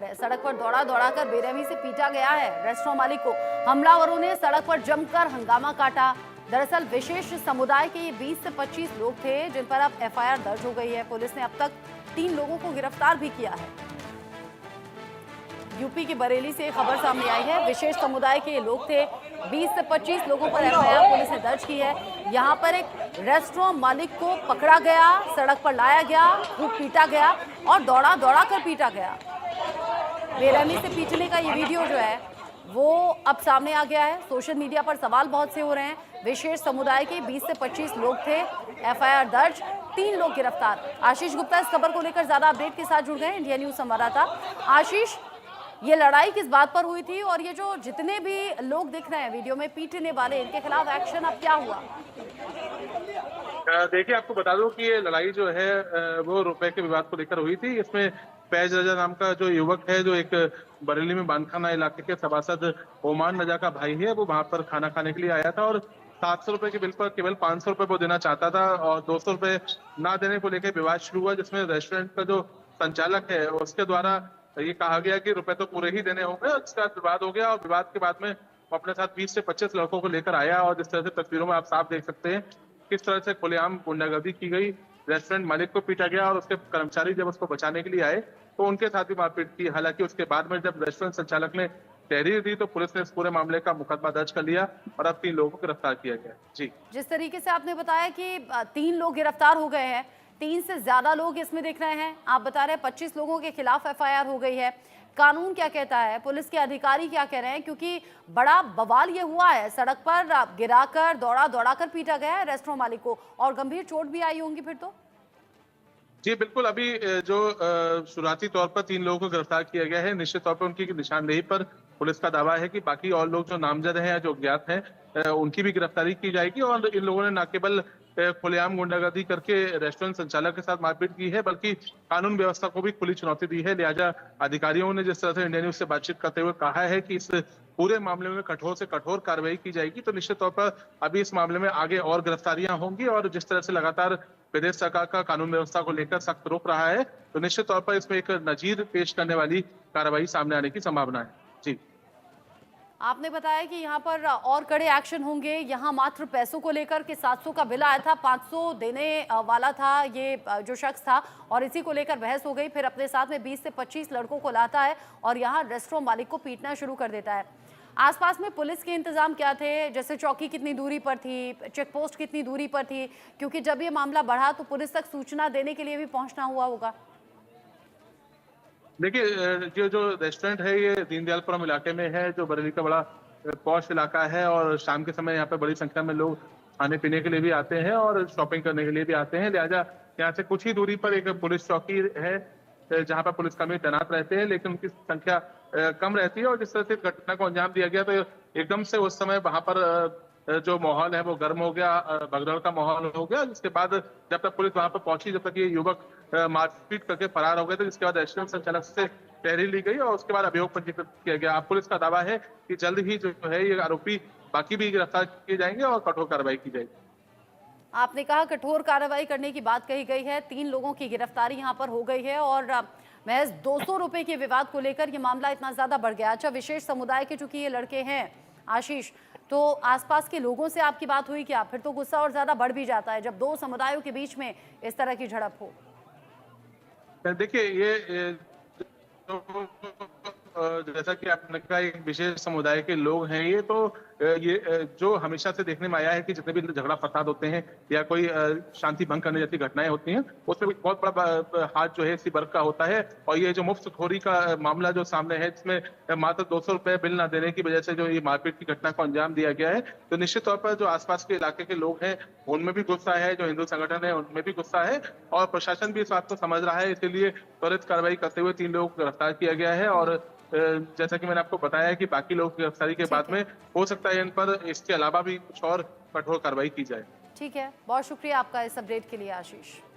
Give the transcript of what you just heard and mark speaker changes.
Speaker 1: सड़क पर दौड़ा दौड़ाकर बेरहमी से पीटा गया है रेस्टोरेंट मालिक को। हमलावरों ने सड़क पर जमकर हंगामा काटा। दरअसल विशेष समुदाय के ये 20 से 25 लोग थे जिन पर अब एफआईआर दर्ज हो गई है। पुलिस ने अब तक 3 लोगों को गिरफ्तार भी किया है। यूपी की बरेली से खबर सामने आई है। विशेष समुदाय के ये लोग थे, 20 से 25 लोगों पर एफआईआर पुलिस ने दर्ज की है। यहाँ पर एक रेस्टोरेंट मालिक को पकड़ा गया, सड़क पर लाया गया, खूब पीटा गया और दौड़ा दौड़ा कर पीटा गया। बेरहमी से पीटने का ये वीडियो जो है वो अब सामने आ गया है। सोशल मीडिया पर सवाल बहुत से हो रहे हैं। विशेष समुदाय के 20 से 25 लोग थे, एफआईआर दर्ज, 3 लोग गिरफ्तार। आशीष गुप्ता इस खबर को लेकर ज्यादा अपडेट के साथ जुड़ गए, इंडिया न्यूज संवाददाता। आशीष, ये लड़ाई किस बात पर हुई थी और ये जो जितने भी लोग दिख रहे हैं वीडियो में पीटने वाले, इनके खिलाफ एक्शन अब क्या हुआ?
Speaker 2: देखिए, आपको बता दूं कि ये लड़ाई जो है वो रुपए के विवाद को लेकर हुई थी। इसमें फैज रजा नाम का जो युवक है, जो एक बरेली में बांधखाना इलाके के सभासद ओमान रजा का भाई है, वो वहां पर खाना खाने के लिए आया था और 700 रुपए के बिल पर केवल 500 रुपए वो देना चाहता था और 200 रुपए ना देने को लेकर विवाद शुरू हुआ, जिसमें रेस्टोरेंट का जो संचालक है उसके द्वारा ये कहा गया कि रुपए तो पूरे ही देने होंगे। इसका विवाद हो गया और विवाद के बाद में वो अपने साथ 20 से 25 लड़कों को लेकर आया और जिस तरह से तस्वीरों में आप साफ देख सकते हैं किस तरह से खुलेआम गुंडागर्दी की गई। रेस्टोरेंट मालिक को पीटा गया और उसके कर्मचारी जब उसको बचाने के लिए आए तो उनके साथ भी मारपीट की। हालांकि उसके बाद में जब रेस्टोरेंट संचालक ने तहरीर दी तो पुलिस ने इस पूरे मामले का मुकदमा दर्ज कर लिया और अब 3 लोगों को गिरफ्तार किया गया। जी,
Speaker 1: जिस तरीके से आपने बताया कि 3 लोग गिरफ्तार हो गए हैं, 3 से ज्यादा लोग इसमें दिख रहे हैं। आप बता रहे हैं 25 लोगों के खिलाफ एफआईआर हो गई है। कानून क्या कहता है, पुलिस के अधिकारी क्या कह रहे हैं? क्योंकि बड़ा बवाल ये हुआ है, सड़क पर गिराकर दौड़ा दौड़ाकर पीटा गया है रेस्टोरेंट मालिक को और गंभीर चोट भी आई होंगी फिर तो।
Speaker 2: जी बिल्कुल। अभी जो शुरुआती तौर पर 3 लोगों को गिरफ्तार किया गया है। निश्चित तौर पर उनकी निशानदेही पर पुलिस का दावा है कि बाकी और लोग जो नामजद हैं या जो अज्ञात हैं उनकी भी गिरफ्तारी की जाएगी। और इन लोगों ने न केवल खुलेआम गुंडागर्दी करके रेस्टोरेंट संचालक के साथ मारपीट की है, बल्कि कानून व्यवस्था को भी खुली चुनौती दी है। लिहाजा अधिकारियों ने जिस तरह से इंडिया न्यूज से बातचीत करते हुए कहा है कि इस पूरे मामले में कठोर से कठोर कार्रवाई की जाएगी, तो निश्चित तौर पर अभी इस मामले में आगे और गिरफ्तारियां होंगी। और जिस तरह से लगातार प्रदेश सरकार का कानून व्यवस्था को लेकर सख्त रुख रहा है, तो निश्चित तौर पर इसमें एक नजीर पेश करने वाली कार्रवाई सामने आने की संभावना है। जी,
Speaker 1: आपने बताया कि यहाँ पर और कड़े एक्शन होंगे। यहाँ मात्र पैसों को लेकर के 700 का बिल आया था, 500 देने वाला था ये जो शख्स था और इसी को लेकर बहस हो गई। फिर अपने साथ में 20 से 25 लड़कों को लाता है और यहाँ रेस्टोरेंट मालिक को पीटना शुरू कर देता है। आसपास में पुलिस के इंतजाम क्या थे? जैसे चौकी कितनी दूरी पर थी, चेक पोस्ट कितनी दूरी पर थी? क्योंकि जब ये मामला बढ़ा तो पुलिस तक सूचना देने के लिए भी पहुंचना हुआ होगा।
Speaker 2: देखिए, जो रेस्टोरेंट है ये दीनदयालपुरम इलाके में है, जो बरेली का बड़ा पॉश इलाका है और शाम के समय यहाँ पे बड़ी संख्या में लोग खाने पीने के लिए भी आते हैं और शॉपिंग करने के लिए भी आते हैं। लिहाजा यहाँ से कुछ ही दूरी पर एक पुलिस चौकी है जहाँ पर पुलिसकर्मी तैनात रहते हैं, लेकिन उनकी संख्या कम रहती है। और जिस तरह से घटना को अंजाम दिया गया तो एकदम से उस समय वहां पर जो माहौल है वो गर्म हो गया, भगदड़ का माहौल हो गया। जिसके बाद जब तक पुलिस वहां पर पहुंची, जब तक ये युवक मारपीट करके फरार हो गए थे, जिसके बाद रेस्टोरेंट संचालक से तहरीर ली गई और उसके बाद अभियोग पंजीकृत किया गया। अब पुलिस का दावा है कि जल्द ही जो है ये आरोपी बाकी भी गिरफ्तार किए जाएंगे और कठोर कार्रवाई की जाएगी।
Speaker 1: आपने कहा कठोर कार्रवाई करने की बात कही गई है। 3 लोगों की गिरफ्तारी यहाँ पर हो गई है और महज 200 रुपए के विवाद को लेकर ये मामला इतना ज्यादा बढ़ गया। अच्छा, विशेष समुदाय के चूंकि ये लड़के हैं आशीष, तो आसपास के लोगों से आपकी बात हुई क्या? फिर तो गुस्सा और ज्यादा बढ़ भी जाता है जब 2 समुदायों के बीच में इस तरह की झड़प हो।
Speaker 2: देखिए, ये जैसा कि आपने कहा एक विशेष समुदाय के लोग हैं ये, तो ये जो हमेशा से देखने में आया है कि जितने भी झगड़ा फसाद होते हैं या कोई शांति भंग करने जैसी घटनाएं होती हैं उसमें बहुत बड़ा हाथ जो है इसी वर्ग का होता है। और ये जो मुफ्तखोरी का मामला जो सामने है, इसमें मात्र 200 रुपए बिल ना देने की वजह से जो ये मारपीट की घटना को अंजाम दिया गया है, तो निश्चित तौर पर जो आसपास के इलाके के लोग हैं उनमें भी गुस्सा है, जो हिंदू संगठन है उनमें भी गुस्सा है और प्रशासन भी इस बात को समझ रहा है। इसीलिए त्वरित कार्रवाई करते हुए 3 लोगों को गिरफ्तार किया गया है। और जैसा कि मैंने आपको बताया कि बाकी लोग की गिरफ्तारी के बाद में हो सकता है इन पर इसके अलावा भी कुछ और कठोर कार्रवाई की जाए।
Speaker 1: ठीक है, बहुत शुक्रिया आपका इस अपडेट के लिए आशीष।